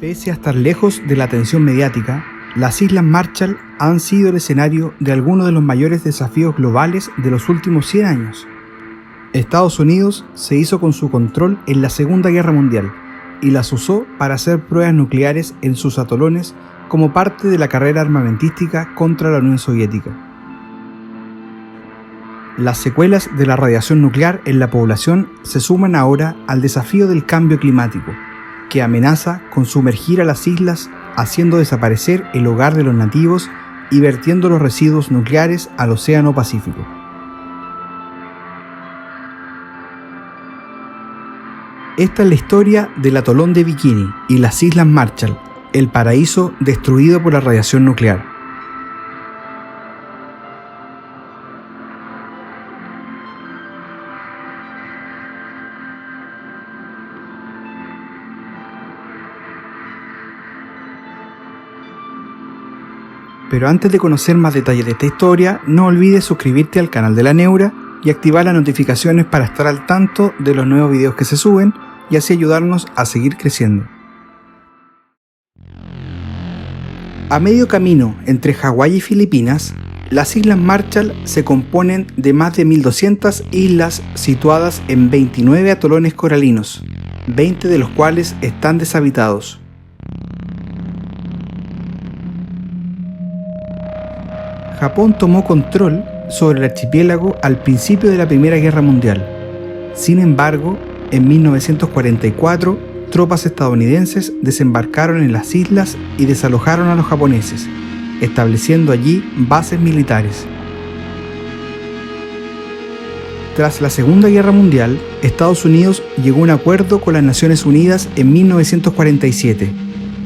Pese a estar lejos de la atención mediática, las Islas Marshall han sido el escenario de algunos de los mayores desafíos globales de los últimos 100 años. Estados Unidos se hizo con su control en la Segunda Guerra Mundial y las usó para hacer pruebas nucleares en sus atolones como parte de la carrera armamentística contra la Unión Soviética. Las secuelas de la radiación nuclear en la población se suman ahora al desafío del cambio climático, que amenaza con sumergir a las islas, haciendo desaparecer el hogar de los nativos y vertiendo los residuos nucleares al Océano Pacífico. Esta es la historia del atolón de Bikini y las Islas Marshall, el paraíso destruido por la radiación nuclear. Pero antes de conocer más detalles de esta historia, no olvides suscribirte al canal de La Neura y activar las notificaciones para estar al tanto de los nuevos videos que se suben y así ayudarnos a seguir creciendo. A medio camino entre Hawái y Filipinas, las Islas Marshall se componen de más de 1200 islas situadas en 29 atolones coralinos, 20 de los cuales están deshabitados. Japón tomó control sobre el archipiélago al principio de la Primera Guerra Mundial. Sin embargo, en 1944, tropas estadounidenses desembarcaron en las islas y desalojaron a los japoneses, estableciendo allí bases militares. Tras la Segunda Guerra Mundial, Estados Unidos llegó a un acuerdo con las Naciones Unidas en 1947,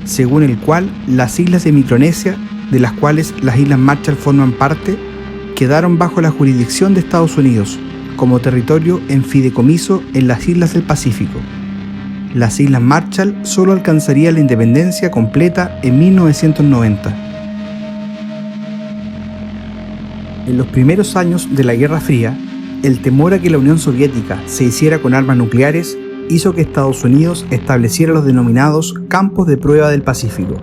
según el cual las islas de Micronesia, de las cuales las Islas Marshall forman parte, quedaron bajo la jurisdicción de Estados Unidos, como territorio en fideicomiso en las islas del Pacífico. Las Islas Marshall solo alcanzarían la independencia completa en 1990. En los primeros años de la Guerra Fría, el temor a que la Unión Soviética se hiciera con armas nucleares hizo que Estados Unidos estableciera los denominados campos de prueba del Pacífico,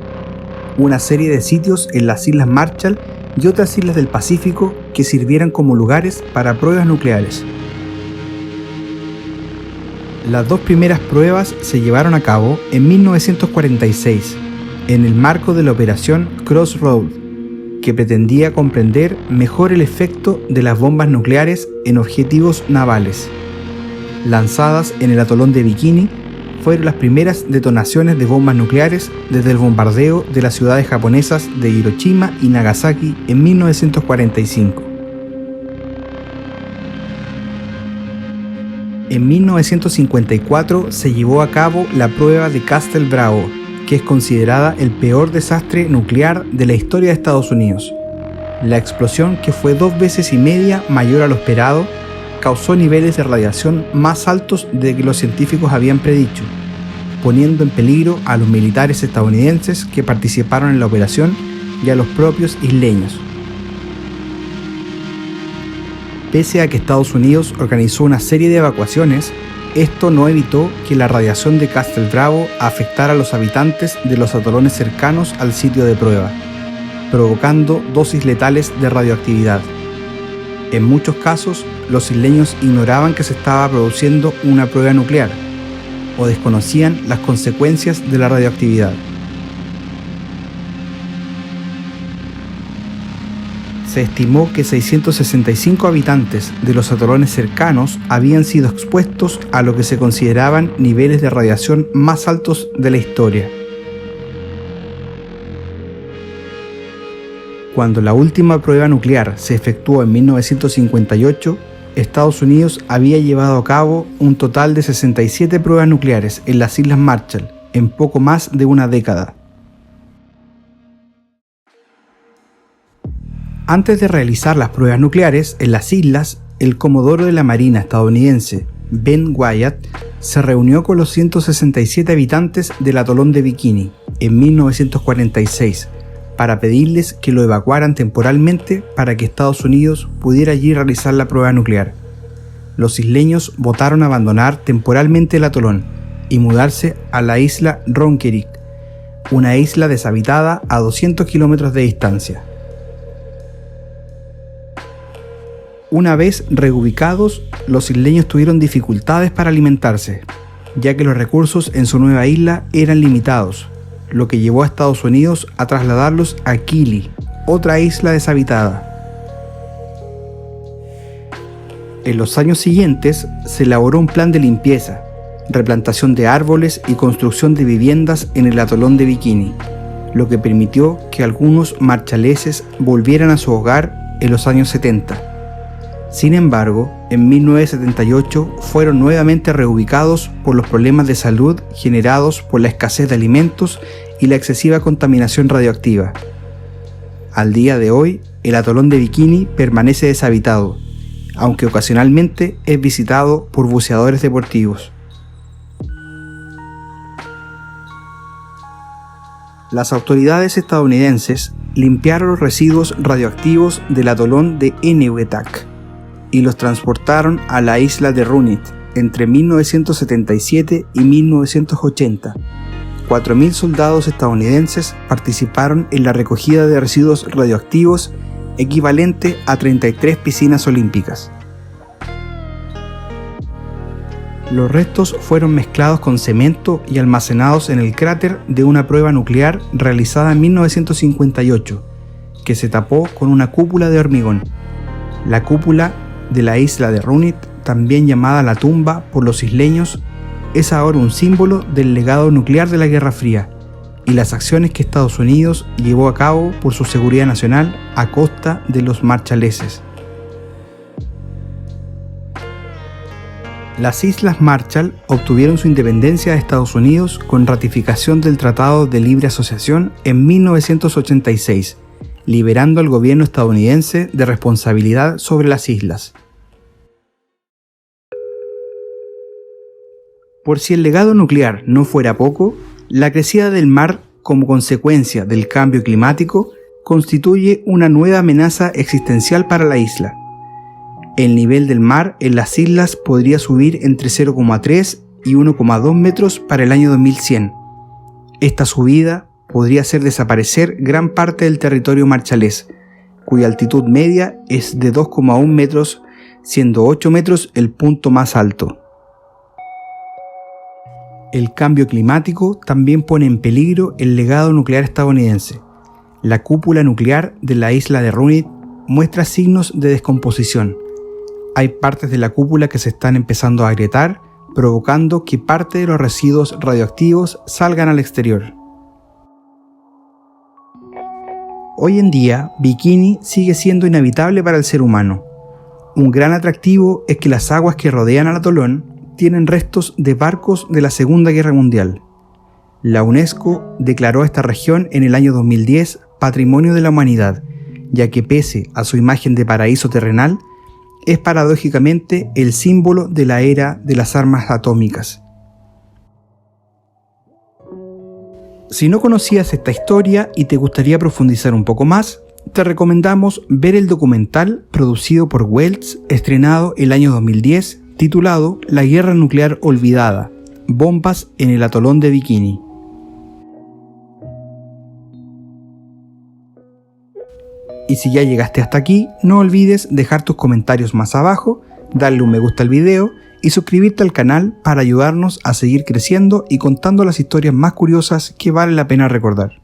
una serie de sitios en las Islas Marshall y otras islas del Pacífico que sirvieran como lugares para pruebas nucleares. Las dos primeras pruebas se llevaron a cabo en 1946, en el marco de la operación Crossroad, que pretendía comprender mejor el efecto de las bombas nucleares en objetivos navales. Lanzadas en el atolón de Bikini, fueron las primeras detonaciones de bombas nucleares desde el bombardeo de las ciudades japonesas de Hiroshima y Nagasaki en 1945. En 1954 se llevó a cabo la prueba de Castle Bravo, que es considerada el peor desastre nuclear de la historia de Estados Unidos. La explosión, que fue 2 veces y media mayor a lo esperado, causó niveles de radiación más altos de que los científicos habían predicho, poniendo en peligro a los militares estadounidenses que participaron en la operación y a los propios isleños. Pese a que Estados Unidos organizó una serie de evacuaciones, esto no evitó que la radiación de Castle Bravo afectara a los habitantes de los atolones cercanos al sitio de prueba, provocando dosis letales de radioactividad. En muchos casos, los isleños ignoraban que se estaba produciendo una prueba nuclear o desconocían las consecuencias de la radioactividad. Se estimó que 665 habitantes de los atolones cercanos habían sido expuestos a lo que se consideraban niveles de radiación más altos de la historia. Cuando la última prueba nuclear se efectuó en 1958, Estados Unidos había llevado a cabo un total de 67 pruebas nucleares en las Islas Marshall en poco más de una década. Antes de realizar las pruebas nucleares en las islas, el comodoro de la Marina estadounidense, Ben Wyatt, se reunió con los 167 habitantes del atolón de Bikini en 1946 para pedirles que lo evacuaran temporalmente para que Estados Unidos pudiera allí realizar la prueba nuclear. Los isleños votaron abandonar temporalmente el atolón y mudarse a la isla Rongerik, una isla deshabitada a 200 kilómetros de distancia. Una vez reubicados, los isleños tuvieron dificultades para alimentarse, ya que los recursos en su nueva isla eran limitados, lo que llevó a Estados Unidos a trasladarlos a Kili, otra isla deshabitada. En los años siguientes se elaboró un plan de limpieza, replantación de árboles y construcción de viviendas en el atolón de Bikini, lo que permitió que algunos marchaleses volvieran a su hogar en los años 70. Sin embargo, en 1978 fueron nuevamente reubicados por los problemas de salud generados por la escasez de alimentos y la excesiva contaminación radioactiva. Al día de hoy, el atolón de Bikini permanece deshabitado, aunque ocasionalmente es visitado por buceadores deportivos. Las autoridades estadounidenses limpiaron los residuos radioactivos del atolón de Enewetak y los transportaron a la isla de Runit entre 1977 y 1980. 4.000 soldados estadounidenses participaron en la recogida de residuos radioactivos, equivalente a 33 piscinas olímpicas. Los restos fueron mezclados con cemento y almacenados en el cráter de una prueba nuclear realizada en 1958, que se tapó con una cúpula de hormigón. La cúpula de la isla de Runit, también llamada la tumba por los isleños, es ahora un símbolo del legado nuclear de la Guerra Fría y las acciones que Estados Unidos llevó a cabo por su seguridad nacional a costa de los marshaleses. Las Islas Marshall obtuvieron su independencia de Estados Unidos con ratificación del Tratado de Libre Asociación en 1986, liberando al gobierno estadounidense de responsabilidad sobre las islas. Por si el legado nuclear no fuera poco, la crecida del mar como consecuencia del cambio climático constituye una nueva amenaza existencial para la isla. El nivel del mar en las islas podría subir entre 0,3 y 1,2 metros para el año 2100. Esta subida podría hacer desaparecer gran parte del territorio marshallés, cuya altitud media es de 2,1 metros, siendo 8 metros el punto más alto. El cambio climático también pone en peligro el legado nuclear estadounidense. La cúpula nuclear de la isla de Runit muestra signos de descomposición. Hay partes de la cúpula que se están empezando a agrietar, provocando que parte de los residuos radioactivos salgan al exterior. Hoy en día, Bikini sigue siendo inhabitable para el ser humano. Un gran atractivo es que las aguas que rodean al atolón tienen restos de barcos de la Segunda Guerra Mundial. La UNESCO declaró a esta región en el año 2010 Patrimonio de la Humanidad, ya que pese a su imagen de paraíso terrenal, es paradójicamente el símbolo de la era de las armas atómicas. Si no conocías esta historia y te gustaría profundizar un poco más, te recomendamos ver el documental producido por Wells, estrenado el año 2010, titulado La Guerra Nuclear Olvidada, bombas en el atolón de Bikini. Y si ya llegaste hasta aquí, no olvides dejar tus comentarios más abajo, darle un me gusta al video y suscribirte al canal para ayudarnos a seguir creciendo y contando las historias más curiosas que vale la pena recordar.